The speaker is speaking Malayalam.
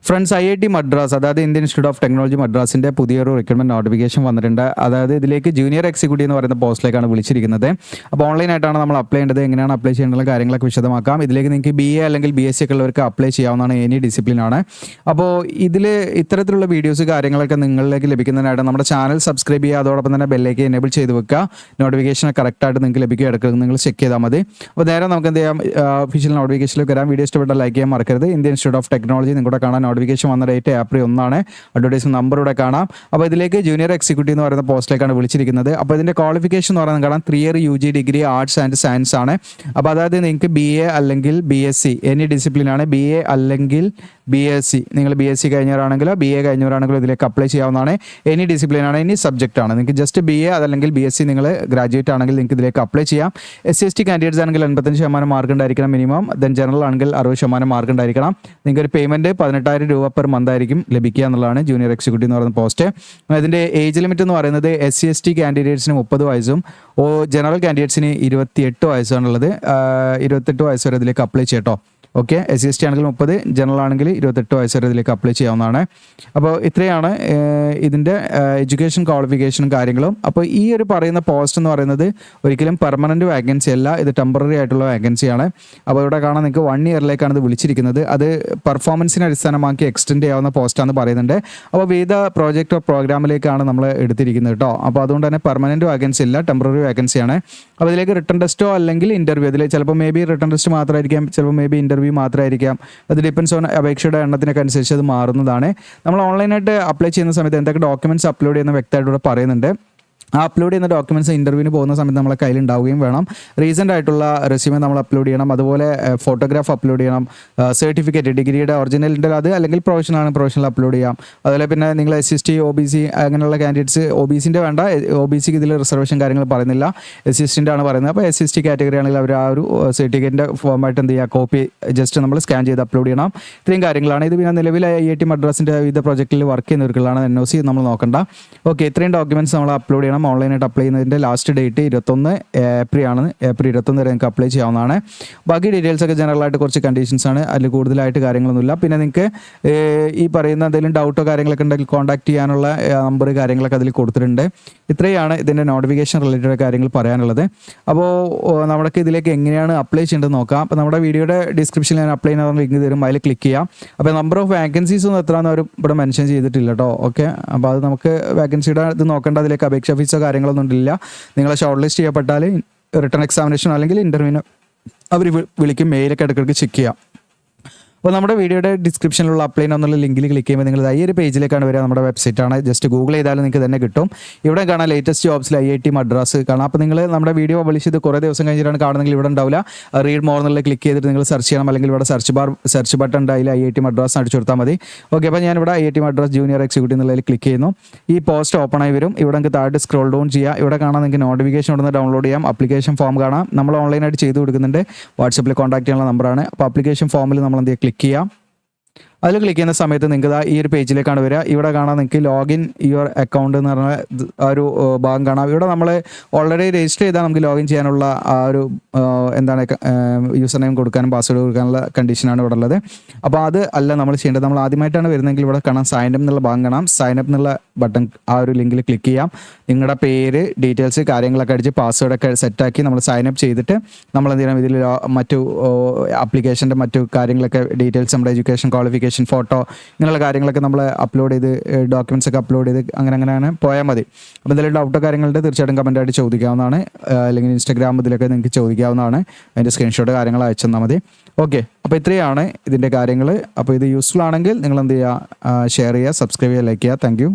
ഫ്രണ്ട്സ്, IIT മദ്രാസ്, അതായത് ഇന്ത്യൻ ഇൻസ്റ്റിറ്റ്യൂട്ട് ഓഫ് ടെക്നോളജി മദ്രാസിൻ്റെ പുതിയൊരു റിക്രൂട്ട്മെന്റ് നോട്ടിഫിക്കേഷൻ വന്നിട്ടുണ്ട്. അതായത് ഇതിലേക്ക് ജൂനിയർ എക്സിക്യൂട്ടീവ് എന്ന് പറയുന്ന പോസ്റ്റിലേക്കാണ് വിളിച്ചിരിക്കുന്നത്. അപ്പോൾ ഓൺലൈനായിട്ടാണ് നമ്മൾ അപ്ലൈ ചെയ്യേണ്ടത്. എങ്ങനെയാണ് അപ്ലൈ ചെയ്യേണ്ട കാര്യങ്ങളൊക്കെ വിശദമാക്കാം. ഇതിലേക്ക് നിങ്ങൾക്ക് BA അല്ലെങ്കിൽ BSc ഒക്കെ ഉള്ളവർക്ക് അപ്ലൈ ചെയ്യാവുന്നതാണ്. എനി ഡിസിപ്ലിനാണ്. അപ്പോൾ ഇതിൽ ഇത്തരത്തിലുള്ള വീഡിയോസ് കാര്യങ്ങളൊക്കെ നിങ്ങളിലേക്ക് ലഭിക്കുന്നതിനായിട്ട് നമ്മുടെ ചാനൽ സബ്സ്ക്രൈബ് ചെയ്യുക. അതോടൊപ്പം തന്നെ ബെല്ലേക്ക് എനേബിൾ ചെയ്ത് വെക്കുക. നോട്ടിഫിക്കേഷൻ കറക്റ്റായിട്ട് നിങ്ങൾക്ക് ലഭിക്കുക. എടുക്കുന്നത് നിങ്ങൾ ചെക്ക് ചെയ്താൽ മതി. അപ്പോൾ നേരെ നമുക്ക് എന്ത് ചെയ്യാം, ഒഫീഷ്യൽ നോട്ടിഫിക്കേഷനിലേക്ക് വരാം. വീഡിയോ ഇഷ്ടപ്പെട്ട ലൈക്ക് ചെയ്യാൻ മറക്കരുത്. ഇന്ത്യൻ ഇൻസ്റ്റിറ്റ്യൂട്ട് ഓഫ് ടെക്നോളജി നിങ്ങളുടെ കാണാൻ നോട്ടിഫിക്കേഷൻ വന്ന ഡേറ്റ് April 1. അഡ്വർടൈസ്മെന്റ് നമ്പർ ഇവിടെ കാണാം. അപ്പോൾ ഇതിലേക്ക് ജൂനിയർ എക്സിക്യൂട്ടീവ് എന്ന് പറയുന്ന പോസ്റ്റിലേക്കാണ് വിളിച്ചിരിക്കുന്നത്. അപ്പോൾ ഇതിൻ്റെ ക്വാളിഫിക്കേഷൻ എന്ന് പറയുന്നത് കാണാം 3 year UG degree arts and science ആണ്. അപ്പോൾ അതായത് നിങ്ങൾക്ക് BA അല്ലെങ്കിൽ BSc എനി ഡിസിപ്ലിനാണ്. BA അല്ലെങ്കിൽ BSc, നിങ്ങൾ BSc കഴിഞ്ഞവരാണെങ്കിലോ BA കഴിഞ്ഞവരാണെങ്കിലോ ഇതിലേക്ക് അപ്ലൈ ചെയ്യാവുന്നതാണ്. എനി ഡിസിപ്ലിനാണ്, എനി സബ്ജക്റ്റ് ആണ്. നിങ്ങൾക്ക് ജസ്റ്റ് BA അതല്ലെങ്കിൽ BSc നിങ്ങൾ ഗ്രാജുവേറ്റ് ആണെങ്കിൽ നിങ്ങൾക്ക് ഇതിലേക്ക് അപ്ലൈ ചെയ്യാം. SC/ST കാൻഡിഡേറ്റ്സ് ആണെങ്കിൽ 85% മാർക്ക് ഉണ്ടായിരിക്കണം മിനിമം. ദെൻ ജനറൽ ആണെങ്കിൽ 60% മാർക്ക് ഉണ്ടായിരിക്കണം. നിങ്ങൾക്ക് ഒരു പേയ്മെൻറ്റ് 18,000 രൂപ പെർ മന്ത് ആയിരിക്കും ലഭിക്കുക എന്നുള്ളതാണ് ജൂനിയർ എക്സിക്യൂട്ടീവ് എന്ന് പറയുന്ന പോസ്റ്റ്. ഇതിൻ്റെ ഏജ് ലിമിറ്റ് എന്ന് പറയുന്നത് SC/ST കാൻഡിഡേറ്റ്സിന് 30 വയസ്സും ജനറൽ കാൻഡിഡേറ്റ്സിന് 28 വയസ്സാണുള്ളത്. 28 വയസ്സ് വരെ ഇതിലേക്ക് അപ്ലൈ ചെയ്യട്ടോ. ഓക്കെ, SC/ST ആണെങ്കിൽ 30, ജനറൽ ആണെങ്കിൽ 28 വയസ്സ് വരെ ഇതിലേക്ക് അപ്ലൈ ചെയ്യാവുന്നതാണ്. അപ്പോൾ ഇത്രയാണ് ഇതിൻ്റെ എഡ്യൂക്കേഷൻ ക്വാളിഫിക്കേഷനും കാര്യങ്ങളും. അപ്പോൾ ഈ ഒരു പറയുന്ന പോസ്റ്റ് എന്ന് പറയുന്നത് ഒരിക്കലും പെർമനൻറ്റ് വേക്കൻസി അല്ല, ഇത് ടെമ്പററി ആയിട്ടുള്ള വേക്കൻസിയാണ്. അപ്പോൾ ഇവിടെ കാണാൻ നിങ്ങൾക്ക് 1 yearലേക്കാണ് ഇത് വിളിച്ചിരിക്കുന്നത്. അത് പെർഫോമൻസിനെ അടിസ്ഥാനമാക്കി എക്സ്റ്റെൻഡ് ചെയ്യാവുന്ന പോസ്റ്റാണെന്ന് പറയുന്നുണ്ട്. അപ്പോൾ വിവിധ പ്രോജക്റ്റ് ഓഫ് പ്രോഗ്രാമിലേക്കാണ് നമ്മൾ എടുത്തിരിക്കുന്നത് കേട്ടോ. അപ്പോൾ അതുകൊണ്ട് തന്നെ പെർമനൻറ്റ് വേക്കൻസി അല്ല, ടെമ്പററി വേക്കൻസിയാണ്. അപ്പോൾ ഇതിലേക്ക് റിട്ടൺ ടെസ്റ്റോ അല്ലെങ്കിൽ ഇൻ്റർവ്യൂ, അതിൽ ചിലപ്പോൾ മേ ബി റിട്ടൺ ടെസ്റ്റ് മാത്രമായിരിക്കാം, ചിലപ്പോൾ മേ ബി ഇൻ്റർവ്യൂ മാത്രമായിരിക്കാം. അത് ഡിപ്പെൻസ് ഓൺ അപേക്ഷയുടെ എണ്ണത്തിനൊക്കെ അനുസരിച്ച് അത് മാറുന്നതാണ്. നമ്മൾ ഓൺലൈനായിട്ട് അപ്ലൈ ചെയ്യുന്ന സമയത്ത് എന്തൊക്കെ ഡോക്യുമെൻറ്റ്സ് അപ്ലോഡ് ചെയ്യുന്ന വ്യക്തമായിട്ട് ഇവിടെ പറയുന്നുണ്ട്. ആ അപ്ലോഡ് ചെയ്യുന്ന ഡോക്യുമെൻറ്റ്സ് ഇൻ്റർവ്യൂവിന് പോകുന്ന സമയത്ത് നമ്മളെ കയ്യിൽ ഉണ്ടാവുകയും വേണം. റീസെൻ്റ് ആയിട്ടുള്ള റെസ്യൂമെ നമ്മൾ അപ്ലോഡ് ചെയ്യണം. അതുപോലെ ഫോട്ടോഗ്രാഫ് അപ്ലോഡ് ചെയ്യണം. സർട്ടിഫിക്കറ്റ് ഡിഗ്രിയുടെ ഒറിജിനലിൻ്റെ അത് അല്ലെങ്കിൽ പ്രൊഫഷണൽ അപ്ലോഡ് ചെയ്യാം. അതുപോലെ പിന്നെ നിങ്ങൾ SC/ST OBC അങ്ങനെയുള്ള കാൻഡിഡേറ്റ്സ്, OBCൻ്റെ വേണ്ട, OBCക്ക് ഇതിൽ റിസർവേഷൻ കാര്യങ്ങൾ പറയുന്നില്ല, SC/STൻ്റെ ആണ് പറയുന്നത്. അപ്പോൾ SC/ST കാറ്റഗറി ആണെങ്കിൽ അവർ ആ ഒരു സർട്ടിഫിക്കറ്റിൻ്റെ ഫോമായിട്ട് എന്ത് ചെയ്യുക, കോപ്പി ജസ്റ്റ് നമ്മൾ സ്കാൻ ചെയ്ത് അപ്ലോഡ് ചെയ്യണം. ഇത്രയും കാര്യങ്ങളാണ്. ഇത് പിന്നെ നിലവിൽ IIT മദ്രാസിൻ്റെ വിവിധ പ്രോജക്റ്റിൽ വർക്ക് ചെയ്യുന്നവർക്കുള്ളതാണ്. NOC നമ്മൾ നോക്കണ്ട. ഓക്കെ, ഇത്രയും ഡോക്യുമെൻറ്റ്സ് നമ്മൾ അപ്ലോഡ് ചെയ്യണം. ഓൺലൈനായിട്ട് അപ്ലൈ ചെയ്യുന്നതിൻ്റെ ലാസ്റ്റ് ഡേറ്റ് 21 April ആണ്. April 21 വരെ നിങ്ങൾക്ക് അപ്ലൈ ചെയ്യാവുന്നതാണ്. ബാക്കി ഡീറ്റെയിൽസ് ഒക്കെ ജനറലായിട്ട് കുറച്ച് കണ്ടീഷൻസ് ആണ്, അതിൽ കൂടുതലായിട്ട് കാര്യങ്ങളൊന്നുമില്ല. പിന്നെ നിങ്ങൾക്ക് ഈ പറയുന്ന എന്തെങ്കിലും ഡൗട്ടോ കാര്യങ്ങളൊക്കെ ഉണ്ടെങ്കിൽ കോൺടാക്ട് ചെയ്യാനുള്ള നമ്പർ കാര്യങ്ങളൊക്കെ അതിൽ കൊടുത്തിട്ടുണ്ട്. ഇത്രയാണ് ഇതിൻ്റെ നോട്ടിഫിക്കേഷൻ റിലേറ്റഡ് കാര്യങ്ങൾ പറയാനുള്ളത്. അപ്പോൾ നമുക്ക് ഇതിലേക്ക് എങ്ങനെയാണ് അപ്ലൈ ചെയ്യേണ്ടത് നോക്കാം. അപ്പോൾ നമ്മുടെ വീഡിയോയുടെ ഡിസ്ക്രിപ്ഷനിൽ ഞാൻ അപ്ലൈ ചെയ്യുന്ന ലിങ്ക് തരും, അതിൽ ക്ലിക്ക് ചെയ്യാം. അപ്പോൾ നമ്പർ ഓഫ് വാക്കൻസീസ് ഒന്നും എത്രയാണെന്ന് അവർ ഇവിടെ മെൻഷൻ ചെയ്തിട്ടില്ല കേട്ടോ. ഓക്കെ, അപ്പോൾ അത് നമുക്ക് വാക്കൻസിയുടെ ഇത് നോക്കേണ്ട. അതിലേക്ക് അപേക്ഷ ഫീസോ കാര്യങ്ങളൊന്നും ഇല്ല. നിങ്ങളെ ഷോർട്ട് ലിസ്റ്റ് ചെയ്യപ്പെട്ടാൽ റിട്ടൺ എക്സാമിനേഷൻ അല്ലെങ്കിൽ ഇൻ്റർവ്യൂവിന് അവർ വിളിക്കും. മെയിലൊക്കെ ഇടയ്ക്കിടയ്ക്ക് ചെക്ക് ചെയ്യാം. അപ്പോൾ നമ്മുടെ വീഡിയോയുടെ ഡിസ്ക്രിപ്ഷനിലുള്ള അപ്ലൈ എന്നുള്ള ലിങ്കിൽ ക്ലിക്ക് ചെയ്യുമ്പോൾ നിങ്ങൾ ഈ ഒരു പേജിലേക്കാണ് വരിക. നമ്മുടെ വെബ്സൈറ്റാണ്. ജസ്റ്റ് ഗൂഗിൾ ചെയ്താലും നിങ്ങൾക്ക് തന്നെ കിട്ടും. ഇവിടെ കാണാം ലേറ്റസ്റ്റ് ജോബ്സിൽ IIT മദ്രാസ് കാണാം. അപ്പോൾ നിങ്ങൾ നമ്മുടെ വീഡിയോ പബ്ലിഷ് ചെയ്ത് കുറേ ദിവസം കഴിഞ്ഞിട്ടാണ് കാണുന്നെങ്കിൽ ഇവിടെ ഉണ്ടാവില്ല. റീഡ് മോർ എന്നുള്ള ക്ലിക്ക് ചെയ്തിട്ട് നിങ്ങൾ സെർച്ച് ചെയ്യണം. അല്ലെങ്കിൽ ഇവിടെ സെർച്ച് ബട്ടൺ ഉണ്ട്, അതിൽ IIT മദ്രാസ് അടിച്ചു കൊടുത്താൽ മതി. ഓക്കെ, അപ്പോൾ ഞാനിവിടെ IIT മദ്രാസ് ജൂനിയർ എക്സിക്യൂട്ടീവ് എന്നുള്ളതിൽ ക്ലിക്ക് ചെയ്യുന്നു. ഈ പോസ്റ്റ് ഓപ്പൺ ആയി വരും. ഇവിടെ നിങ്ങൾക്ക് താഴെ സ്ക്രോൾ ഡൗൺ ചെയ്യുക. ഇവിടെ കാണാൻ നിങ്ങൾക്ക് നോട്ടിഫിക്കേഷൻ ഉണ്ടെന്ന് ഡൗൺലോഡ് ചെയ്യാം. അപ്ലിക്കേഷൻ ഫോം കാണാം. നമ്മൾ ഓൺലൈനായിട്ട് ചെയ്ത് കൊടുക്കുന്നുണ്ട്. വാട്സപ്പിൽ കോൺടാക്ട് ചെയ്യാനുള്ള നമ്പറാണ്. അപ്പോൾ അപ്ലിക്കേഷൻ ഫോമിൽ നമ്മൾ എന്ത് ചെയ്യുക, ക്ലിക്ക് ചെയ്യാം. അതിൽ ക്ലിക്ക് ചെയ്യുന്ന സമയത്ത് നിങ്ങൾക്ക് ഈ ഒരു പേജിലേക്കാണ് വരിക. ഇവിടെ കാണാൻ നിങ്ങൾക്ക് ലോഗിൻ യുവർ അക്കൗണ്ട് എന്ന് പറഞ്ഞ ആ ഒരു ഭാഗം കാണാം. ഇവിടെ നമ്മൾ ഓൾറെഡി രജിസ്റ്റർ ചെയ്താൽ നമുക്ക് ലോഗിൻ ചെയ്യാനുള്ള ആ ഒരു എന്താണ് യൂസർ നെയിം കൊടുക്കാനും പാസ്വേഡ് കൊടുക്കാനുള്ള കണ്ടീഷനാണ് ഇവിടെ ഉള്ളത്. അപ്പോൾ അത് അല്ല നമ്മൾ ചെയ്യേണ്ടത്. നമ്മൾ ആദ്യമായിട്ടാണ് വരുന്നതെങ്കിൽ ഇവിടെ കാണാം സൈൻ അപ്പ് എന്നുള്ള ഭാഗം കാണാം. സൈൻ അപ്പ് എന്നുള്ള ബട്ടൺ ആ ഒരു ലിങ്കിൽ ക്ലിക്ക് ചെയ്യാം. നിങ്ങളുടെ പേര്, ഡീറ്റെയിൽസ് കാര്യങ്ങളൊക്കെ അടിച്ച് പാസ്വേഡൊക്കെ സെറ്റാക്കി നമ്മൾ സൈൻ അപ്പ് ചെയ്തിട്ട് നമ്മൾ എന്ത് ചെയ്യണം, ഇതിൽ മറ്റു ആപ്ലിക്കേഷൻ്റെ മറ്റു കാര്യങ്ങളൊക്കെ ഡീറ്റെയിൽസ്, നമ്മുടെ എഡ്യൂക്കേഷൻ ക്വാളിഫിക്കേഷൻ, ഫോട്ടോ ഇങ്ങനെയുള്ള കാര്യങ്ങളൊക്കെ നമ്മൾ അപ്ലോഡ് ചെയ്ത് ഡോക്യുമെൻറ്റ്സ് ഒക്കെ അപ്ലോഡ് ചെയ്ത് അങ്ങനെ പോയാൽ മതി. അപ്പോൾ എന്തെങ്കിലും ഡൗട്ടോ കാര്യങ്ങളുണ്ട് തീർച്ചയായിട്ടും കമൻറ്റായിട്ട് ചോദിക്കാവുന്നതാണ്. അല്ലെങ്കിൽ ഇൻസ്റ്റാഗ്രാം ഇതിലൊക്കെ നിങ്ങൾക്ക് ചോദിക്കാവുന്നതാണ്. അതിൻ്റെ സ്ക്രീൻഷോട്ട് കാര്യങ്ങൾ അയച്ചു തന്നാൽ മതി. ഓക്കെ, അപ്പോൾ ഇത്രയാണ് ഇതിൻ്റെ കാര്യങ്ങൾ. അപ്പോൾ ഇത് യൂസ്ഫുൾ ആണെങ്കിൽ നിങ്ങൾ എന്ത് ചെയ്യുക, ഷെയർ ചെയ്യുക, സബ്സ്ക്രൈബ് ചെയ്യുക, ലൈക്ക് ചെയ്യുക. Thank you.